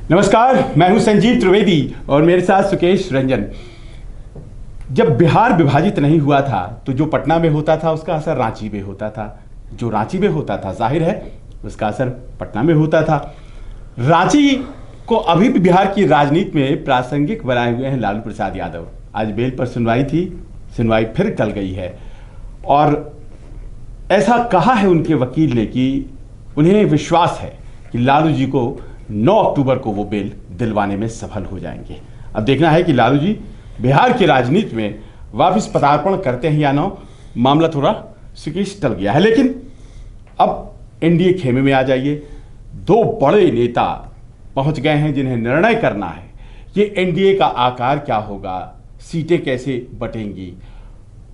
नमस्कार, मैं हूं संजीव त्रिवेदी और मेरे साथ सुकेश रंजन। जब बिहार विभाजित नहीं हुआ था तो जो पटना में होता था उसका असर रांची में होता था, जो रांची में होता था जाहिर है उसका असर पटना में होता था। रांची को अभी भी बिहार की राजनीति में प्रासंगिक बनाए हुए हैं लालू प्रसाद यादव। आज बेल पर सुनवाई थी, सुनवाई फिर टल गई है और ऐसा कहा है उनके वकील ने कि उन्हें विश्वास है कि लालू जी को 9 अक्टूबर को वो बेल दिलवाने में सफल हो जाएंगे। अब देखना है कि लालू जी बिहार की राजनीति में वापस पदार्पण करते हैं या ना। मामला थोड़ा सुकेश टल गया है, लेकिन अब एनडीए खेमे में आ जाइए। 2 बड़े नेता पहुंच गए हैं जिन्हें निर्णय करना है कि एनडीए का आकार क्या होगा, सीटें कैसे बटेंगी।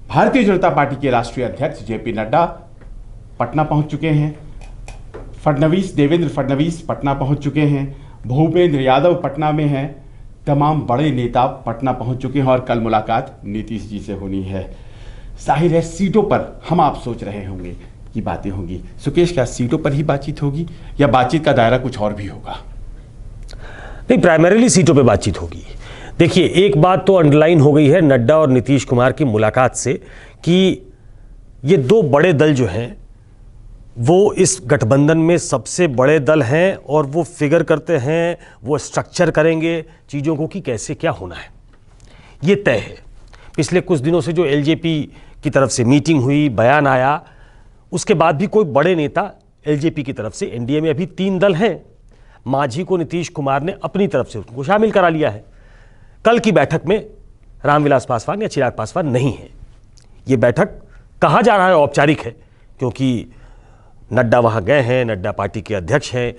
भारतीय जनता पार्टी के राष्ट्रीय अध्यक्ष जेपी नड्डा पटना पहुंच चुके हैं, देवेंद्र फडणवीस पटना पहुंच चुके हैं, भूपेंद्र यादव पटना में हैं, तमाम बड़े नेता पटना पहुंच चुके हैं और कल मुलाकात नीतीश जी से होनी है। जाहिर है सीटों पर हम आप सोच रहे होंगे कि बातें होंगी। सुकेश, क्या सीटों पर ही बातचीत होगी या बातचीत का दायरा कुछ और भी होगा? नहीं, प्राइमरीली सीटों पे बातचीत होगी। देखिए, एक बात तो अंडरलाइन हो गई है नड्डा और नीतीश कुमार की मुलाकात से कि ये 2 बड़े दल जो हैं वो इस गठबंधन में सबसे बड़े दल हैं और वो फिगर करते हैं, वो स्ट्रक्चर करेंगे चीज़ों को कि कैसे क्या होना है, ये तय है। पिछले कुछ दिनों से जो एलजेपी की तरफ से मीटिंग हुई, बयान आया, उसके बाद भी कोई बड़े नेता एलजेपी की तरफ से, एनडीए में अभी 3 दल हैं, मांझी को नीतीश कुमार ने अपनी तरफ से उनको शामिल करा लिया है। कल की बैठक में रामविलास पासवान या चिराग पासवान नहीं है। ये बैठक कहा जा रहा है औपचारिक है क्योंकि नड्डा वहाँ गए हैं, नड्डा पार्टी के अध्यक्ष हैं,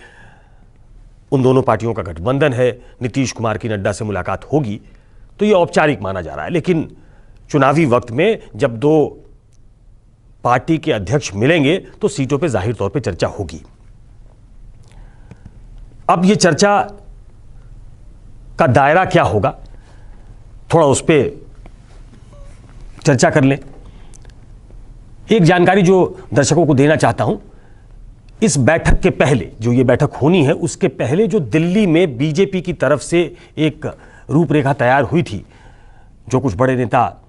उन दोनों पार्टियों का गठबंधन है, नीतीश कुमार की नड्डा से मुलाकात होगी तो ये औपचारिक माना जा रहा है। लेकिन चुनावी वक्त में जब 2 पार्टी के अध्यक्ष मिलेंगे तो सीटों पे जाहिर तौर पे चर्चा होगी। अब ये चर्चा का दायरा क्या होगा, थोड़ा उस पर चर्चा कर लें। एक जानकारी जो दर्शकों को देना चाहता हूं, इस बैठक के पहले, जो ये बैठक होनी है उसके पहले जो दिल्ली में बीजेपी की तरफ से एक रूपरेखा तैयार हुई थी, जो कुछ बड़े नेता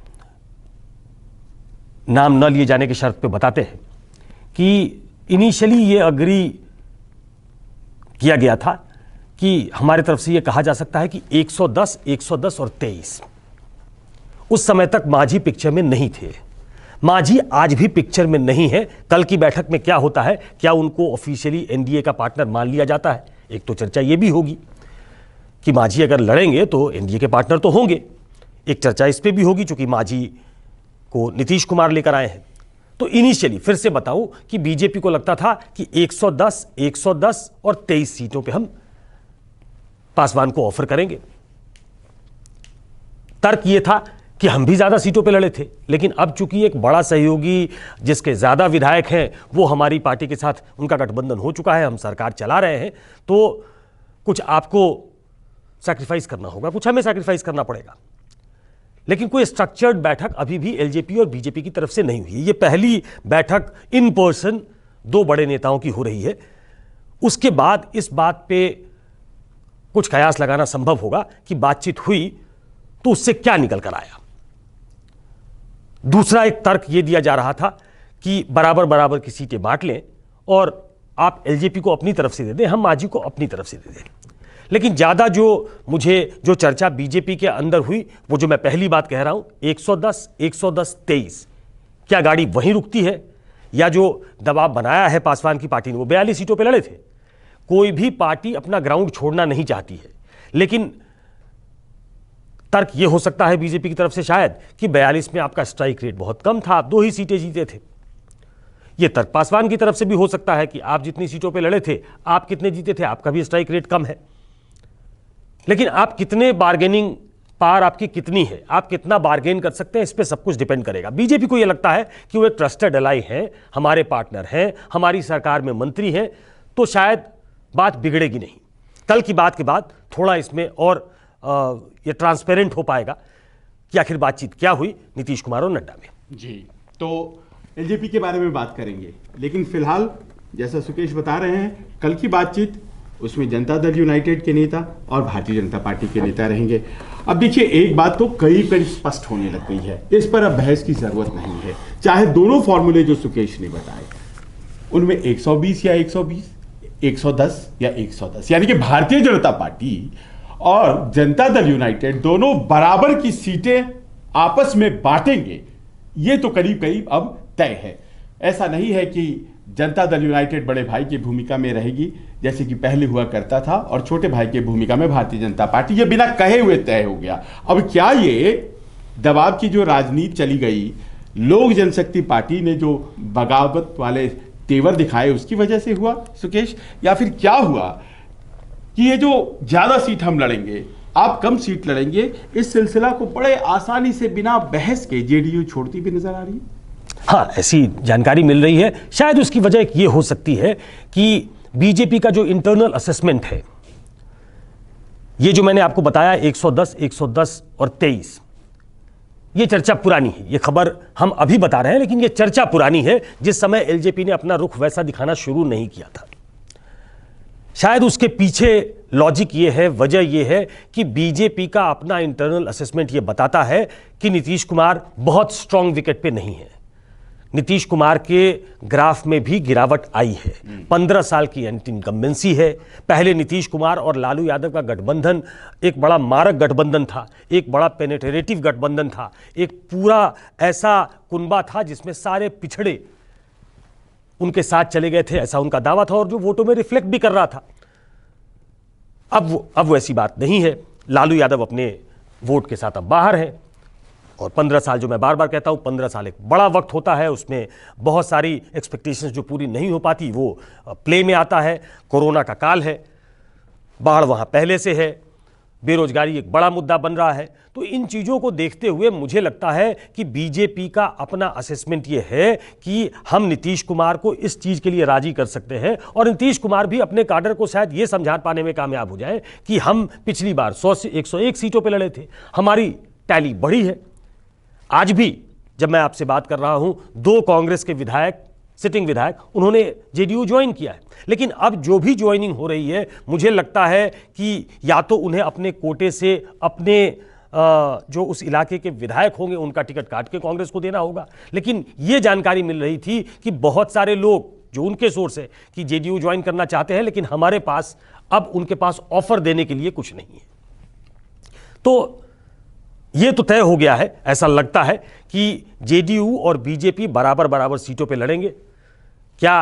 नाम न लिए जाने की शर्त पे बताते हैं कि इनिशियली ये अग्री किया गया था कि हमारे तरफ से ये कहा जा सकता है कि 110, 110 और 23। उस समय तक मांझी पिक्चर में नहीं थे। मांझी आज भी पिक्चर में नहीं है। कल की बैठक में क्या होता है, क्या उनको ऑफिशियली एनडीए का पार्टनर मान लिया जाता है? एक तो चर्चा ये भी होगी कि मांझी अगर लड़ेंगे तो एनडीए के पार्टनर तो होंगे। एक चर्चा इस पे भी होगी चूंकि मांझी को नीतीश कुमार लेकर आए हैं। तो इनिशियली फिर से बताऊं कि बीजेपी को लगता था कि 110, 110 और 23 सीटों पे हम पासवान को ऑफर करेंगे। तर्क यह था कि हम भी ज्यादा सीटों पे लड़े थे, लेकिन अब चूंकि एक बड़ा सहयोगी जिसके ज्यादा विधायक हैं वो हमारी पार्टी के साथ, उनका गठबंधन हो चुका है, हम सरकार चला रहे हैं, तो कुछ आपको सैक्रिफाइस करना होगा, कुछ हमें सैक्रिफाइस करना पड़ेगा। लेकिन कोई स्ट्रक्चर्ड बैठक अभी भी एलजेपी और बीजेपी की तरफ से नहीं हुई। ये पहली बैठक इन पर्सन 2 बड़े नेताओं की हो रही है। उसके बाद इस बात पे कुछ कयास लगाना संभव होगा कि बातचीत हुई तो उससे क्या निकल कर आया। दूसरा एक तर्क यह दिया जा रहा था कि बराबर बराबर की सीटें बांट लें और आप एलजेपी को अपनी तरफ से दे दें, हम मांझी को अपनी तरफ से दे दें। लेकिन ज्यादा जो चर्चा बीजेपी के अंदर हुई, वो जो मैं पहली बात कह रहा हूं, 110, 110, 23, क्या गाड़ी वहीं रुकती है या जो दबाव बनाया है पासवान की पार्टी ने, वो 42 सीटों पर लड़े थे। कोई भी पार्टी अपना ग्राउंड छोड़ना नहीं चाहती है, लेकिन तर्क यह हो सकता है बीजेपी की तरफ से शायद कि 42 में आपका स्ट्राइक रेट बहुत कम था, आप 2 ही सीटें जीते थे। यह तर्क पासवान की तरफ से भी हो सकता है कि आप जितनी सीटों पे लड़े थे, आप कितने जीते थे, आपका भी स्ट्राइक रेट कम है। लेकिन आप कितने बार्गेनिंग पावर आपकी कितनी है, आप कितना बार्गेन कर सकते हैं, इस पर सब कुछ डिपेंड करेगा। बीजेपी को यह लगता है कि वो एक ट्रस्टेड अलाई है, हमारे पार्टनर हैं, हमारी सरकार में मंत्री हैं, तो शायद बात बिगड़ेगी नहीं। कल की बात के बाद थोड़ा इसमें और ये ट्रांसपेरेंट हो पाएगा कि आखिर बातचीत क्या हुई नीतीश कुमार और नड्डा में। जी, तो एलजेपी के बारे में बात करेंगे, लेकिन फिलहाल जैसा सुकेश बता रहे हैं, कल की बातचीत उसमें जनता दल यूनाइटेड के नेता और भारतीय जनता पार्टी के नेता रहेंगे। अब देखिए, एक बात तो करीब करीब स्पष्ट होने लग गई है, इस पर अब बहस की जरूरत नहीं है। चाहे दोनों फॉर्मूले जो सुकेश ने बताए उनमें 120 या 120, 110 या 110, यानी कि भारतीय जनता पार्टी और जनता दल यूनाइटेड दोनों बराबर की सीटें आपस में बांटेंगे, ये तो करीब करीब अब तय है। ऐसा नहीं है कि जनता दल यूनाइटेड बड़े भाई की भूमिका में रहेगी जैसे कि पहले हुआ करता था और छोटे भाई की भूमिका में भारतीय जनता पार्टी, ये बिना कहे हुए तय हो गया। अब क्या ये दबाव की जो राजनीति चली गई, लोक जनशक्ति पार्टी ने जो बगावत वाले तेवर दिखाए उसकी वजह से हुआ सुकेश, या फिर क्या हुआ कि ये जो ज्यादा सीट हम लड़ेंगे, आप कम सीट लड़ेंगे, इस सिलसिला को बड़े आसानी से बिना बहस के जेडीयू छोड़ती भी नजर आ रही है? हाँ, ऐसी जानकारी मिल रही है। शायद उसकी वजह ये हो सकती है कि बीजेपी का जो इंटरनल असेसमेंट है, ये जो मैंने आपको बताया 110, 110 और 23, ये चर्चा पुरानी है। ये खबर हम अभी बता रहे हैं, लेकिन ये चर्चा पुरानी है जिस समय एलजेपी ने अपना रुख वैसा दिखाना शुरू नहीं किया था। शायद उसके पीछे लॉजिक ये है, वजह ये है कि बीजेपी का अपना इंटरनल असेसमेंट ये बताता है कि नीतीश कुमार बहुत स्ट्रांग विकेट पे नहीं है। नीतीश कुमार के ग्राफ में भी गिरावट आई है। 15 साल की एंटी इनकम्बेंसी है। पहले नीतीश कुमार और लालू यादव का गठबंधन एक बड़ा मारक गठबंधन था, एक बड़ा पेनेट्रेटिव गठबंधन था, एक पूरा ऐसा कुनबा था जिसमें सारे पिछड़े उनके साथ चले गए थे, ऐसा उनका दावा था और जो वोटों में रिफ्लेक्ट भी कर रहा था। अब वैसी बात नहीं है। लालू यादव अपने वोट के साथ अब बाहर है और 15 साल, जो मैं बार बार कहता हूं, 15 साल एक बड़ा वक्त होता है। उसमें बहुत सारी एक्सपेक्टेशंस जो पूरी नहीं हो पाती वो प्ले में आता है। कोरोना का काल है, बाढ़ वहां पहले से है, बेरोजगारी एक बड़ा मुद्दा बन रहा है। तो इन चीज़ों को देखते हुए मुझे लगता है कि बीजेपी का अपना असेसमेंट ये है कि हम नीतीश कुमार को इस चीज़ के लिए राजी कर सकते हैं और नीतीश कुमार भी अपने काडर को शायद ये समझा पाने में कामयाब हो जाए कि हम पिछली बार 100 से 101 सीटों पर लड़े थे, हमारी टैली बढ़ी है। आज भी जब मैं आपसे बात कर रहा हूं, 2 कांग्रेस के विधायक, सिटिंग विधायक, उन्होंने जेडीयू ज्वाइन किया है। लेकिन अब जो भी ज्वाइनिंग हो रही है, मुझे लगता है कि या तो उन्हें अपने कोटे से अपने जो उस इलाके के विधायक होंगे उनका टिकट काट के कांग्रेस को देना होगा। लेकिन यह जानकारी मिल रही थी कि बहुत सारे लोग, जो उनके सोर्स है, कि जेडीयू ज्वाइन करना चाहते हैं, लेकिन हमारे पास अब उनके पास ऑफर देने के लिए कुछ नहीं है। तो यह तो तय हो गया है, ऐसा लगता है कि जेडीयू और बीजेपी बराबर बराबर सीटों पे लड़ेंगे। क्या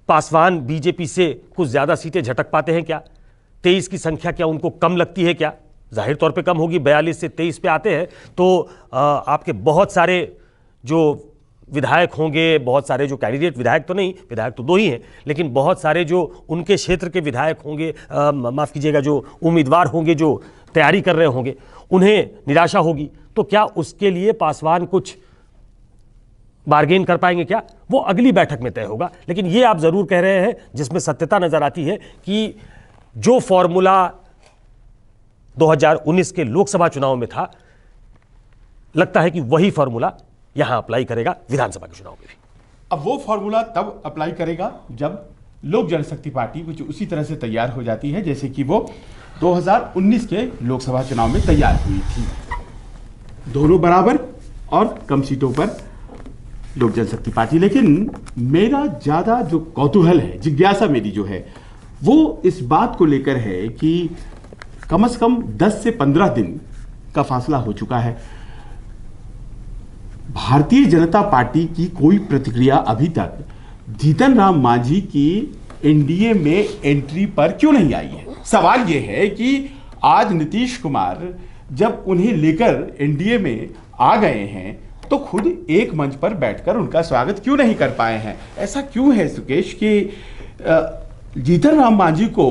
पासवान बीजेपी से कुछ ज्यादा सीटें झटक पाते हैं? क्या 23 की संख्या क्या उनको कम लगती है? क्या जाहिर तौर पे कम होगी। 42 से 23 पे आते हैं तो आपके बहुत सारे जो विधायक होंगे, बहुत सारे जो कैंडिडेट, विधायक तो नहीं, विधायक तो 2 ही हैं, लेकिन बहुत सारे जो उनके क्षेत्र के विधायक होंगे, माफ कीजिएगा, जो उम्मीदवार होंगे, जो तैयारी कर रहे होंगे, उन्हें निराशा होगी। तो क्या उसके लिए पासवान कुछ बार्गेन कर पाएंगे? क्या वो अगली बैठक में तय होगा। लेकिन ये आप जरूर कह रहे हैं, जिसमें सत्यता नजर आती है, कि जो फॉर्मूला 2019 के लोकसभा चुनाव में था, लगता है कि वही फॉर्मूला यहां अप्लाई करेगा विधानसभा के चुनाव में भी। अब वो फॉर्मूला तब अप्लाई करेगा जब लोक जनशक्ति पार्टी कुछ उसी तरह से तैयार हो जाती है जैसे कि वो 2019 के लोकसभा चुनाव में तैयार हुई थी। दोनों बराबर और कम सीटों पर लोक जनशक्ति पार्टी। लेकिन मेरा ज्यादा जो कौतूहल है, जिज्ञासा मेरी जो है, वो इस बात को लेकर है कि कम से कम 10 से 15 दिन का फासला हो चुका है। भारतीय जनता पार्टी की कोई प्रतिक्रिया अभी तक जीतन राम मांझी की एनडीए में एंट्री पर क्यों नहीं आई है? सवाल यह है कि आज नीतीश कुमार जब उन्हें लेकर एनडीए में आ गए हैं तो खुद एक मंच पर बैठकर उनका स्वागत क्यों नहीं कर पाए हैं? ऐसा क्यों है सुकेश कि जीतन राम मांझी को,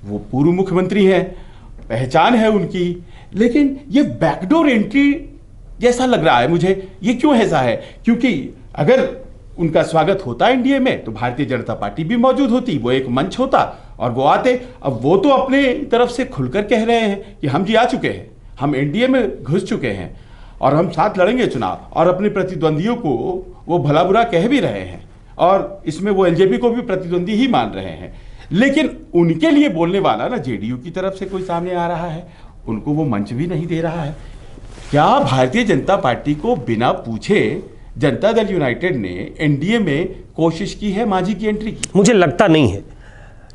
वो पूर्व मुख्यमंत्री है, पहचान है उनकी, लेकिन ये बैकडोर एंट्री जैसा लग रहा है मुझे। ये क्यों ऐसा है? क्योंकि अगर उनका स्वागत होता एनडीए में तो भारतीय जनता पार्टी भी मौजूद होती, वो एक मंच होता और वो आते। अब वो तो अपने तरफ से खुलकर कह रहे हैं कि हम जी आ चुके हैं, हम एनडीए में घुस चुके हैं और हम साथ लड़ेंगे चुनाव, और अपने प्रतिद्वंदियों को वो भला बुरा कह भी रहे हैं और इसमें वो एलजेपी को भी प्रतिद्वंदी ही मान रहे हैं। लेकिन उनके लिए बोलने वाला ना जेडीयू की तरफ से कोई सामने आ रहा है, उनको वो मंच भी नहीं दे रहा है। क्या भारतीय जनता पार्टी को बिना पूछे जनता दल यूनाइटेड ने एनडीए में कोशिश की है मांझी की एंट्री की? मुझे लगता नहीं है,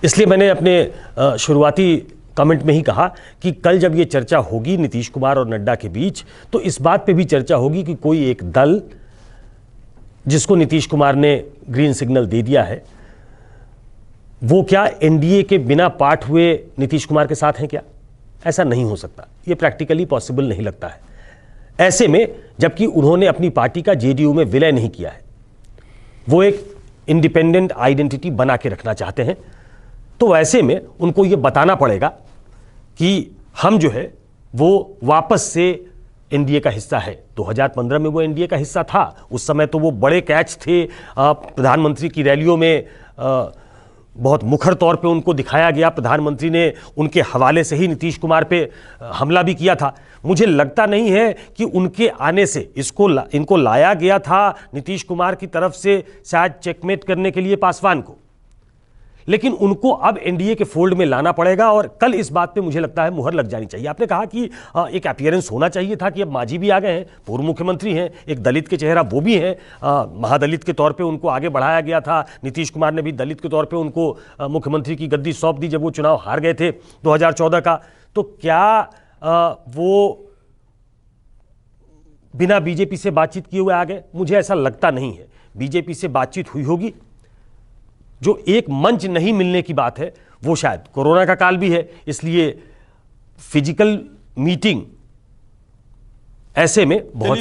इसलिए मैंने अपने शुरुआती कमेंट में ही कहा कि कल जब ये चर्चा होगी नीतीश कुमार और नड्डा के बीच, तो इस बात पे भी चर्चा होगी कि कोई एक दल जिसको नीतीश कुमार ने ग्रीन सिग्नल दे दिया है, वो क्या एनडीए के बिना पार्ट हुए नीतीश कुमार के साथ हैं क्या? ऐसा नहीं हो सकता, ये प्रैक्टिकली पॉसिबल नहीं लगता है। ऐसे में जबकि उन्होंने अपनी पार्टी का जेडीयू में विलय नहीं किया है, वो एक इंडिपेंडेंट आइडेंटिटी बना के रखना चाहते हैं, तो ऐसे में उनको ये बताना पड़ेगा कि हम जो है वो वापस से एनडीए का हिस्सा है। 2015 में वो एनडीए का हिस्सा था, उस समय तो वो बड़े कैच थे, प्रधानमंत्री की रैलियों में बहुत मुखर तौर पे उनको दिखाया गया, प्रधानमंत्री ने उनके हवाले से ही नीतीश कुमार पे हमला भी किया था। मुझे लगता नहीं है कि उनके आने से इनको लाया गया था नीतीश कुमार की तरफ से शायद चेकमेट करने के लिए पासवान को, लेकिन उनको अब एनडीए के फोल्ड में लाना पड़ेगा और कल इस बात पे मुझे लगता है मुहर लग जानी चाहिए। आपने कहा कि एक अपीयरेंस होना चाहिए था कि अब मांझी भी आ गए हैं, पूर्व मुख्यमंत्री हैं, एक दलित के चेहरा वो भी हैं, महादलित के तौर पे उनको आगे बढ़ाया गया था। नीतीश कुमार ने भी दलित के तौर पे उनको मुख्यमंत्री की गद्दी सौंप दी जब वो चुनाव हार गए थे 2014 का। तो क्या वो बिना बीजेपी से बातचीत किए हुए आ गए? मुझे ऐसा लगता नहीं है। बीजेपी से बातचीत हुई होगी, जो एक मंच नहीं मिलने की बात है वो शायद कोरोना का काल भी है, इसलिए फिजिकल मीटिंग ऐसे में बहुत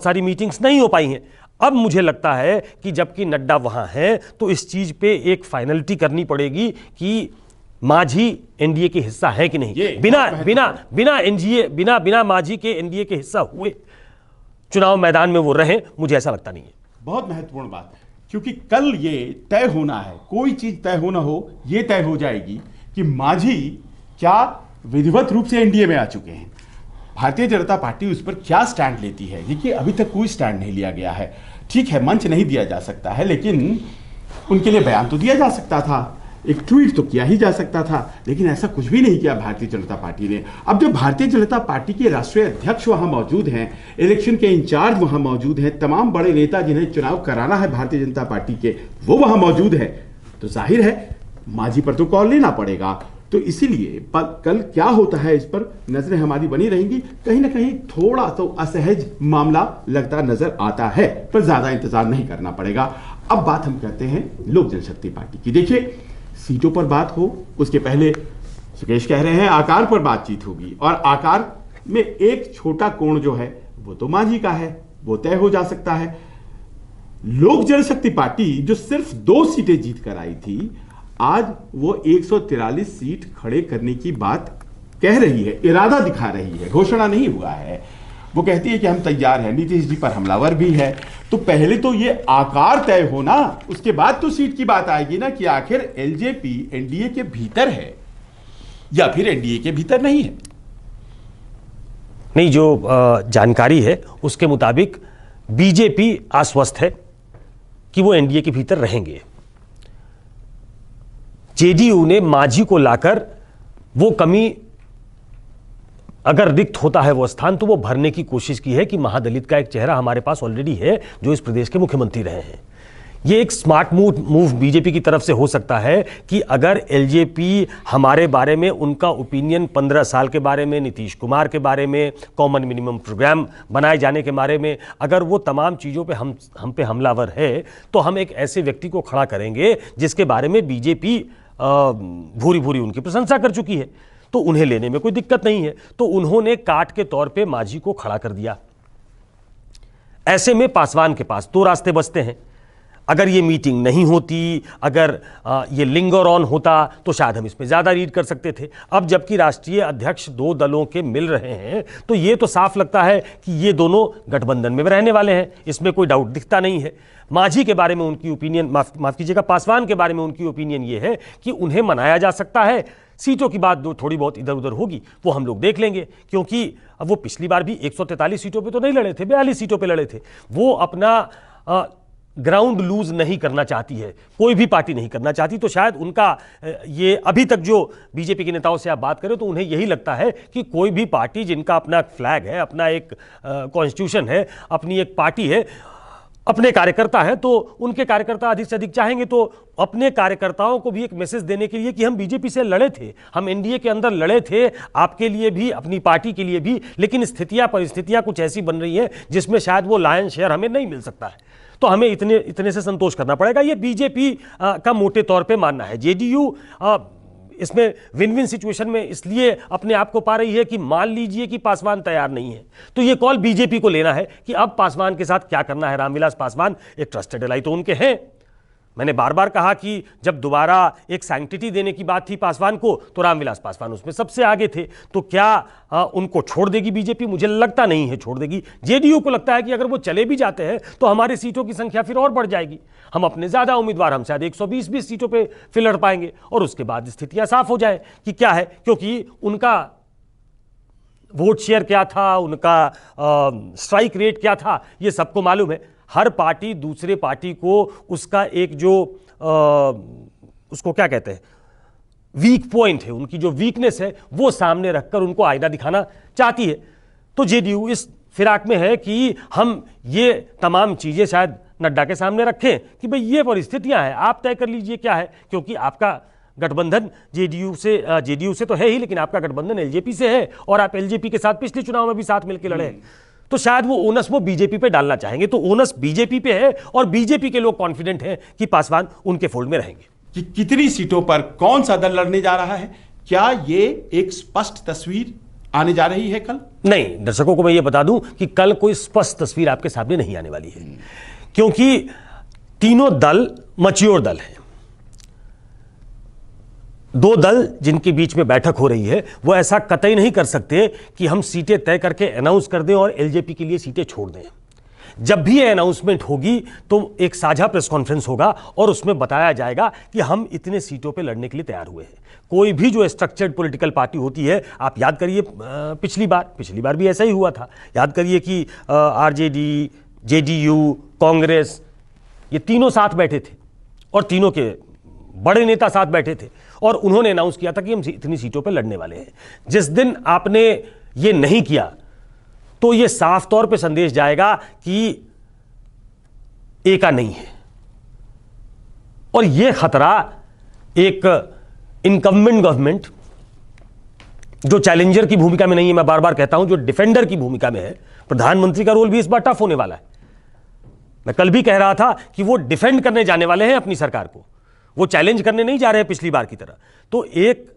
सारी मीटिंग्स नहीं हो पाई हैं। अब मुझे लगता है कि जबकि नड्डा वहां है तो इस चीज पे एक फाइनलिटी करनी पड़ेगी कि मांझी एनडीए के हिस्सा है कि नहीं। बिना मांझी के एनडीए के हिस्सा हुए चुनाव मैदान में वो रहे, मुझे ऐसा लगता नहीं है। बहुत महत्वपूर्ण बात, क्योंकि कल ये तय होना है, कोई चीज तय हो ना हो, ये तय हो जाएगी कि मांझी क्या विधिवत रूप से एनडीए में आ चुके हैं, भारतीय जनता पार्टी उस पर क्या स्टैंड लेती है। देखिए अभी तक कोई स्टैंड नहीं लिया गया है। ठीक है, मंच नहीं दिया जा सकता है, लेकिन उनके लिए बयान तो दिया जा सकता था, एक ट्वीट तो किया ही जा सकता था, लेकिन ऐसा कुछ भी नहीं किया भारतीय जनता पार्टी ने। अब जब भारतीय जनता पार्टी के राष्ट्रीय अध्यक्ष वहां मौजूद हैं, इलेक्शन के इंचार्ज वहां मौजूद हैं, तमाम बड़े नेता जिन्हें चुनाव कराना है भारतीय जनता पार्टी के, वो वहां मौजूद है, तो जाहिर है मांझी पर तो कॉल लेना पड़ेगा। तो इसीलिए कल क्या होता है इस पर नजरें हमारी बनी रहेंगी। कहीं ना कहीं थोड़ा तो असहज मामला लगता नजर आता है, पर ज्यादा इंतजार नहीं करना पड़ेगा। अब बात हम कहते हैं लोक जनशक्ति पार्टी की। देखिए सीटों पर बात हो उसके पहले सुकेश कह रहे हैं आकार पर बातचीत होगी, और आकार में एक छोटा कोण जो है वो तो मांझी का है, वो तय हो जा सकता है। लोक जनशक्ति पार्टी जो सिर्फ 2 सीटें जीत कर आई थी, आज वो 143 सीट खड़े करने की बात कह रही है, इरादा दिखा रही है, घोषणा नहीं हुआ है। वो कहती है कि हम तैयार हैं, नीतीश जी पर हमलावर भी है। तो पहले तो ये आकार तय होना, उसके बाद तो सीट की बात आएगी ना कि आखिर एलजेपी एनडीए के भीतर है या फिर एनडीए के भीतर नहीं है। नहीं, जो जानकारी है उसके मुताबिक बीजेपी आश्वस्त है कि वो एनडीए के भीतर रहेंगे। जेडीयू ने मांझी को लाकर वो कमी, अगर रिक्त होता है वो स्थान, तो वो भरने की कोशिश की है कि महादलित का एक चेहरा हमारे पास ऑलरेडी है जो इस प्रदेश के मुख्यमंत्री रहे हैं। ये एक स्मार्ट मूव बीजेपी की तरफ से हो सकता है कि अगर एलजेपी हमारे बारे में, उनका ओपिनियन 15 साल के बारे में, नीतीश कुमार के बारे में, कॉमन मिनिमम प्रोग्राम बनाए जाने के बारे में, अगर वो तमाम चीज़ों पे हम पे हमलावर है, तो हम एक ऐसे व्यक्ति को खड़ा करेंगे जिसके बारे में बीजेपी भूरी भूरी उनकी प्रशंसा कर चुकी है, तो उन्हें लेने में कोई दिक्कत नहीं है। तो उन्होंने काट के तौर पे मांझी को खड़ा कर दिया। ऐसे में पासवान के पास 2 रास्ते बचते हैं। अगर ये मीटिंग नहीं होती, अगर ये लिंगर ऑन होता, तो शायद हम इसमें ज़्यादा रीड कर सकते थे। अब जबकि राष्ट्रीय अध्यक्ष 2 दलों के मिल रहे हैं, तो ये तो साफ लगता है कि ये दोनों गठबंधन में रहने वाले हैं, इसमें कोई डाउट दिखता नहीं है। मांझी के बारे में उनकी ओपिनियन, माफ कीजिएगा, पासवान के बारे में उनकी ओपिनियन ये है कि उन्हें मनाया जा सकता है। सीटों की बात जो थोड़ी बहुत इधर उधर होगी वो हम लोग देख लेंगे, क्योंकि अब वो पिछली बार भी 143 सीटों पे तो नहीं लड़े थे, 42 सीटों पे लड़े थे। वो अपना ग्राउंड लूज नहीं करना चाहती है, कोई भी पार्टी नहीं करना चाहती। तो शायद उनका ये अभी तक जो बीजेपी के नेताओं से आप बात करें तो उन्हें यही लगता है कि कोई भी पार्टी जिनका अपना फ्लैग है, अपना एक कॉन्स्टिट्यूशन है, अपनी एक पार्टी है, अपने कार्यकर्ता है, तो उनके कार्यकर्ता अधिक से अधिक चाहेंगे तो अपने कार्यकर्ताओं को भी एक मैसेज देने के लिए कि हम बीजेपी से लड़े थे, हम एनडीए के अंदर लड़े थे, आपके लिए भी, अपनी पार्टी के लिए भी, लेकिन स्थितियां परिस्थितियां कुछ ऐसी बन रही हैं जिसमें शायद वो लायन शेयर हमें नहीं मिल सकता है, तो हमें इतने से संतोष करना पड़ेगा। ये बीजेपी का मोटे तौर पे मानना है। जेडीयू इसमें विन विन सिचुएशन में इसलिए अपने आप को पा रही है कि मान लीजिए कि पासवान तैयार नहीं है तो ये कॉल बीजेपी को लेना है कि अब पासवान के साथ क्या करना है। रामविलास पासवान एक ट्रस्टेड एलाई तो उनके हैं। मैंने बार बार कहा कि जब दोबारा एक सैंक्टिटी देने की बात थी पासवान को तो रामविलास पासवान उसमें सबसे आगे थे। तो क्या उनको छोड़ देगी बीजेपी? मुझे लगता नहीं है छोड़ देगी। जेडीयू को लगता है कि अगर वो चले भी जाते हैं तो हमारी सीटों की संख्या फिर और बढ़ जाएगी, हम अपने ज्यादा उम्मीदवार, हम शायद 120 सीटों पे फिर लड़ पाएंगे और उसके बाद स्थितियां साफ हो जाए कि क्या है, क्योंकि उनका वोट शेयर क्या था, उनका स्ट्राइक रेट क्या था, ये सबको मालूम है। हर पार्टी दूसरे पार्टी को उसका एक जो उसको क्या कहते हैं, वीक पॉइंट है, उनकी जो वीकनेस है वो सामने रखकर उनको आईना दिखाना चाहती है। तो जेडीयू इस फिराक में है कि हम ये तमाम चीजें शायद नड्डा के सामने रखें कि भाई ये परिस्थितियां हैं, आप तय कर लीजिए क्या है, क्योंकि आपका गठबंधन जेडीयू से तो है ही, लेकिन आपका गठबंधन एलजेपी से है और आप एलजेपी के साथ पिछले चुनाव में भी साथ मिलकर लड़े, तो शायद वो ओनस वो बीजेपी पे डालना चाहेंगे। तो ओनस बीजेपी पे है और बीजेपी के लोग कॉन्फिडेंट हैं कि पासवान उनके फोल्ड में रहेंगे। कि कितनी सीटों पर कौन सा दल लड़ने जा रहा है, क्या ये एक स्पष्ट तस्वीर आने जा रही है कल? नहीं, दर्शकों को मैं ये बता दूं कि कल कोई स्पष्ट तस्वीर आपके सामने नहीं आने वाली है, क्योंकि तीनों दल मैच्योर दल हैं। दो दल जिनके बीच में बैठक हो रही है वो ऐसा कतई नहीं कर सकते कि हम सीटें तय करके अनाउंस कर दें और एलजेपी के लिए सीटें छोड़ दें। जब भी ये अनाउंसमेंट होगी तो एक साझा प्रेस कॉन्फ्रेंस होगा और उसमें बताया जाएगा कि हम इतने सीटों पे लड़ने के लिए तैयार हुए हैं। कोई भी जो स्ट्रक्चर्ड पॉलिटिकल पार्टी होती है, आप याद करिए पिछली बार भी ऐसा ही हुआ था। याद करिए कि आरजेडी, जेडीयू, कांग्रेस, ये तीनों साथ बैठे थे और तीनों के बड़े नेता साथ बैठे थे और उन्होंने अनाउंस किया था कि हम इतनी सीटों पर लड़ने वाले हैं। जिस दिन आपने ये नहीं किया तो ये साफ तौर पे संदेश जाएगा कि एका नहीं है, और ये खतरा एक इनकम्बेंट गवर्नमेंट जो चैलेंजर की भूमिका में नहीं है, मैं बार बार कहता हूं, जो डिफेंडर की भूमिका में है। प्रधानमंत्री का रोल भी इस बार टफ होने वाला है। मैं कल भी कह रहा था कि वो डिफेंड करने जाने वाले हैं अपनी सरकार को, वो चैलेंज करने नहीं जा रहे हैं पिछली बार की तरह। तो एक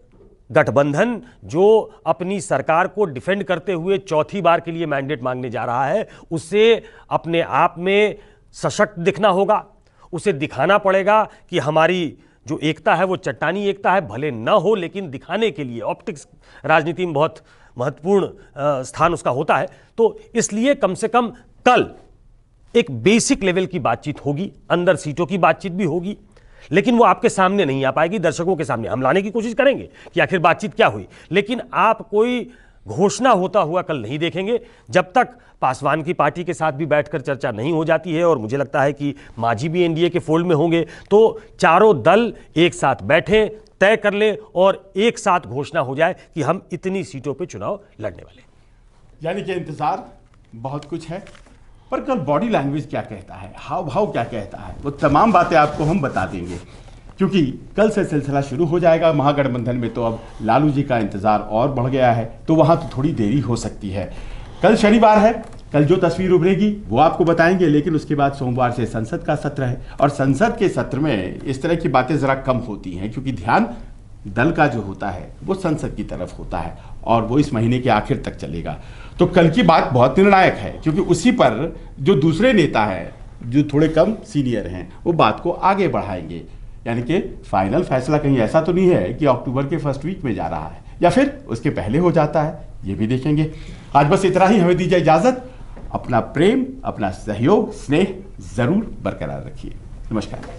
गठबंधन जो अपनी सरकार को डिफेंड करते हुए चौथी बार के लिए मैंडेट मांगने जा रहा है, उसे अपने आप में सशक्त दिखना होगा। उसे दिखाना पड़ेगा कि हमारी जो एकता है वो चट्टानी एकता है, भले न हो लेकिन दिखाने के लिए। ऑप्टिक्स राजनीति में बहुत महत्वपूर्ण स्थान उसका होता है। तो इसलिए कम से कम कल एक बेसिक लेवल की बातचीत होगी, अंदर सीटों की बातचीत भी होगी, लेकिन वो आपके सामने नहीं आ पाएगी, दर्शकों के सामने हम लाने की कोशिश करेंगे कि आखिर बातचीत क्या हुई, लेकिन आप कोई घोषणा होता हुआ कल नहीं देखेंगे जब तक पासवान की पार्टी के साथ भी बैठकर चर्चा नहीं हो जाती है। और मुझे लगता है कि मांझी भी एनडीए के फोल्ड में होंगे, तो चारों दल एक साथ बैठें, तय कर ले और एक साथ घोषणा हो जाए कि हम इतनी सीटों पर चुनाव लड़ने वाले। यानी कि इंतजार बहुत कुछ है, पर कल बॉडी लैंग्वेज क्या कहता है, हाव भाव क्या कहता है, वो तमाम बातें आपको हम बता देंगे, क्योंकि कल से सिलसिला शुरू हो जाएगा। महागठबंधन में तो अब लालू जी का इंतजार और बढ़ गया है, तो वहां तो थोड़ी देरी हो सकती है। कल शनिवार है, कल जो तस्वीर उभरेगी वो आपको बताएंगे, लेकिन उसके बाद सोमवार से संसद का सत्र है और संसद के सत्र में इस तरह की बातें जरा कम होती हैं, क्योंकि ध्यान दल का जो होता है वो संसद की तरफ होता है और वो इस महीने के आखिर तक चलेगा। तो कल की बात बहुत निर्णायक है, क्योंकि उसी पर जो दूसरे नेता हैं जो थोड़े कम सीनियर हैं वो बात को आगे बढ़ाएंगे। यानी कि फाइनल फैसला कहीं ऐसा तो नहीं है कि अक्टूबर के फर्स्ट वीक में जा रहा है या फिर उसके पहले हो जाता है, ये भी देखेंगे। आज बस इतना ही, हमें दीजिए इजाजत। अपना प्रेम, अपना सहयोग, स्नेह जरूर बरकरार रखिए। नमस्कार।